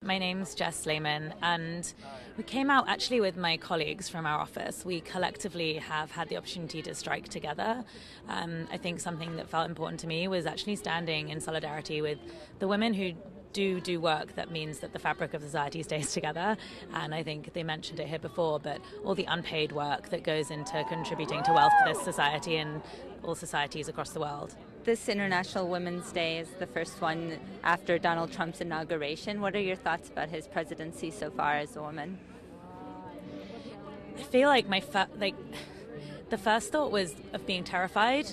My name's Jess Lehman, and we came out actually with my colleagues from our office. We collectively have had the opportunity to strike together. I think something that felt important to me was actually standing in solidarity with the women who do work that means that the fabric of society stays together. And I think they mentioned it here before, but all the unpaid work that goes into contributing to wealth for this society and all societies across the world. This International Women's Day is the first one after Donald Trump's inauguration. What are your thoughts about his presidency so far as a woman? I feel like the first thought was of being terrified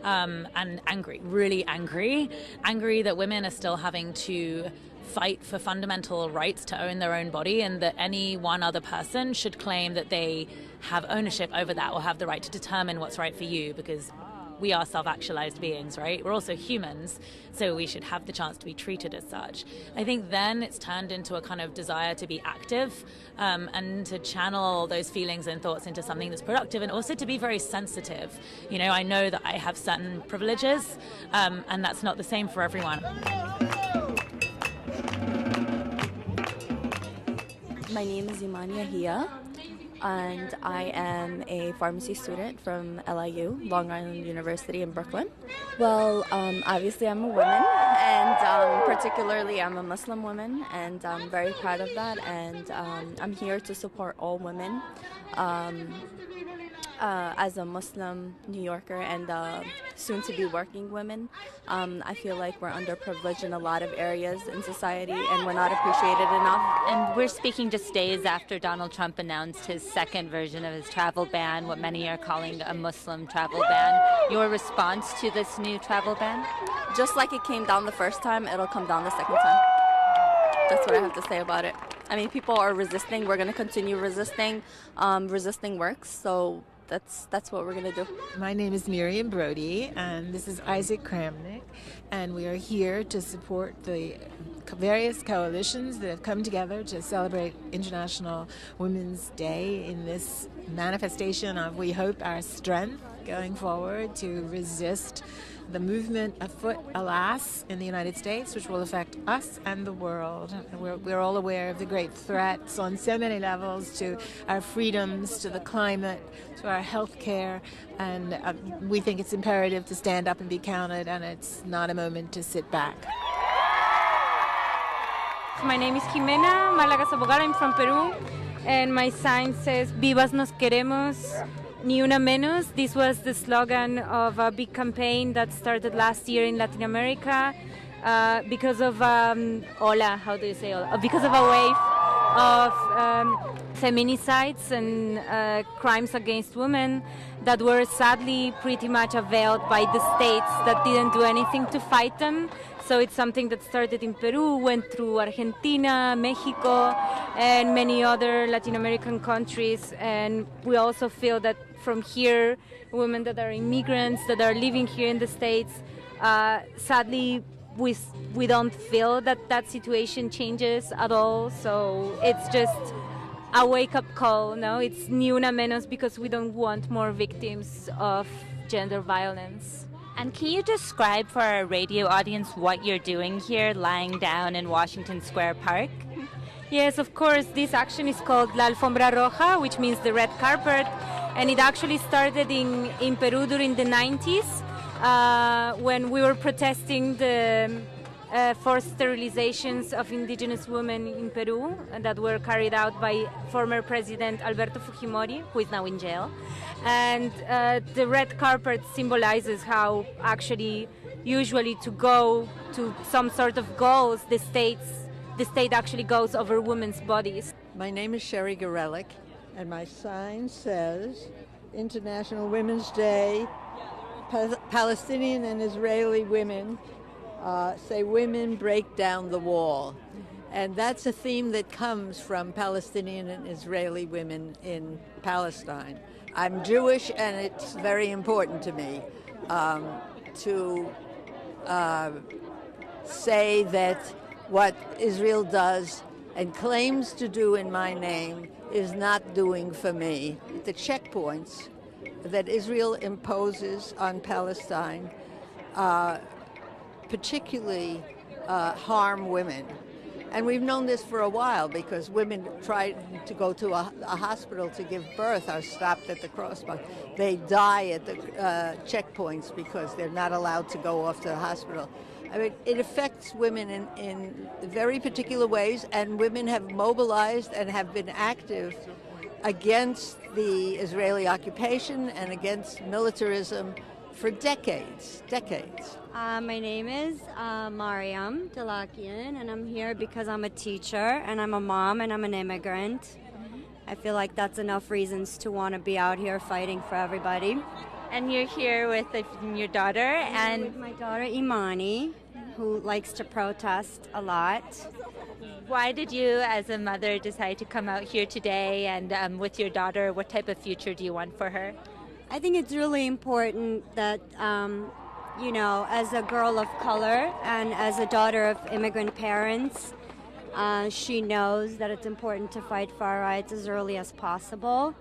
and angry, really angry that women are still having to fight for fundamental rights to own their own body, and that any one other person should claim that they have ownership over that or have the right to determine what's right for you, because we are self-actualized beings, right? We're also humans, so we should have the chance to be treated as such. I think then it's turned into a kind of desire to be active and to channel those feelings and thoughts into something that's productive, and also to be very sensitive. You know, I know that I have certain privileges, and that's not the same for everyone. My name is Imania Hia, and I am a pharmacy student from LIU, Long Island University in Brooklyn. Well, obviously I'm a woman, and particularly I'm a Muslim woman, and I'm very proud of that, and I'm here to support all women. As a Muslim New Yorker and soon-to-be working women, I feel like we're underprivileged in a lot of areas in society, and we're not appreciated enough. And we're speaking just days after Donald Trump announced his second version of his travel ban, what many are calling a Muslim travel ban. Your response to this new travel ban? Just like it came down the first time, it'll come down the second time. That's what I have to say about it. I mean, people are resisting. We're going to continue resisting. Resisting works, so that's what we're going to do. My name is Miriam Brody, and this is Isaac Kramnick, and we are here to support the various coalitions that have come together to celebrate International Women's Day in this manifestation of, we hope, our strength going forward to resist the movement afoot, alas, in the United States, which will affect us and the world. We're all aware of the great threats on so many levels to our freedoms, to the climate, to our health care, and we think it's imperative to stand up and be counted, and it's not a moment to sit back. My name is Jimena Málaga Sabogal. I'm from Peru, and my sign says Vivas nos queremos, ni una menos. This was the slogan of a big campaign that started last year in Latin America because of hola, how do you say hola? Because of a wave of feminicides and crimes against women that were sadly pretty much availed by the states that didn't do anything to fight them. So it's something that started in Peru, went through Argentina, Mexico, and many other Latin American countries. And we also feel that from here, women that are immigrants, that are living here in the States, sadly, we don't feel that situation changes at all. So it's just a wake-up call, no? It's ni una menos, because we don't want more victims of gender violence. And can you describe for our radio audience what you're doing here, lying down in Washington Square Park? Yes, of course. This action is called La Alfombra Roja, which means the red carpet. And it actually started in Peru during the 90s when we were protesting the forced sterilizations of indigenous women in Peru that were carried out by former President Alberto Fujimori, who is now in jail. And the red carpet symbolizes how actually usually to go to some sort of goals, the state actually goes over women's bodies. My name is Sherry Gorelick, and my sign says International Women's Day, Palestinian and Israeli women say women break down the wall. And that's a theme that comes from Palestinian and Israeli women in Palestine. I'm Jewish, and it's very important to me to say that what Israel does and claims to do in my name is not doing for me. The checkpoints that Israel imposes on Palestine particularly harm women. And we've known this for a while because women try to go to a hospital to give birth are stopped at the crossbar. They die at the checkpoints because they're not allowed to go off to the hospital. I mean, it affects women in very particular ways, and women have mobilized and have been active against the Israeli occupation and against militarism for decades. My name is Mariam Dalakian, and I'm here because I'm a teacher, and I'm a mom, and I'm an immigrant. I feel like that's enough reasons to want to be out here fighting for everybody. And you're here with your daughter and with my daughter Imani, who likes to protest a lot. Why did you, as a mother, decide to come out here today? And with your daughter, what type of future do you want for her? I think it's really important that, as a girl of color and as a daughter of immigrant parents, she knows that it's important to fight for our rights as early as possible.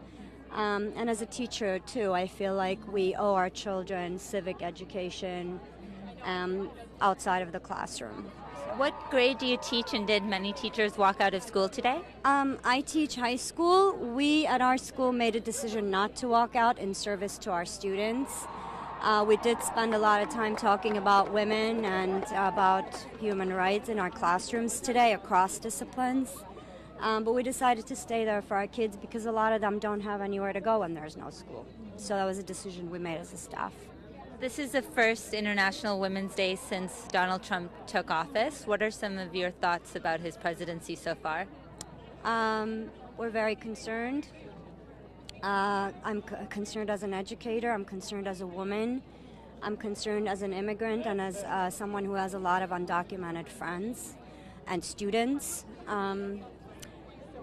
And as a teacher, too, I feel like we owe our children civic education outside of the classroom. What grade do you teach, and did many teachers walk out of school today? I teach high school. We at our school made a decision not to walk out in service to our students. We did spend a lot of time talking about women and about human rights in our classrooms today across disciplines. But we decided to stay there for our kids because a lot of them don't have anywhere to go when there's no school. So that was a decision we made as a staff. This is the first International Women's Day since Donald Trump took office. What are some of your thoughts about his presidency so far? We're very concerned. I'm concerned as an educator. I'm concerned as a woman. I'm concerned as an immigrant and as someone who has a lot of undocumented friends and students.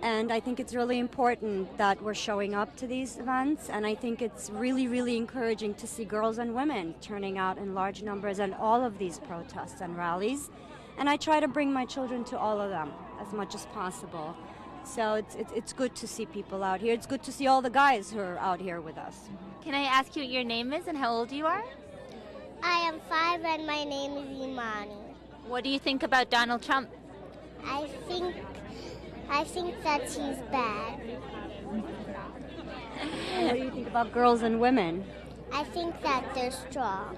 And I think it's really important that we're showing up to these events, and I think it's really, really encouraging to see girls and women turning out in large numbers in all of these protests and rallies. And I try to bring my children to all of them as much as possible. So it's good to see people out here. It's good to see all the guys who are out here with us. Can I ask you what your name is and how old you are? I am 5 and my name is Imani. What do you think about Donald Trump? I think that he's bad. And what do you think about girls and women? I think that they're strong.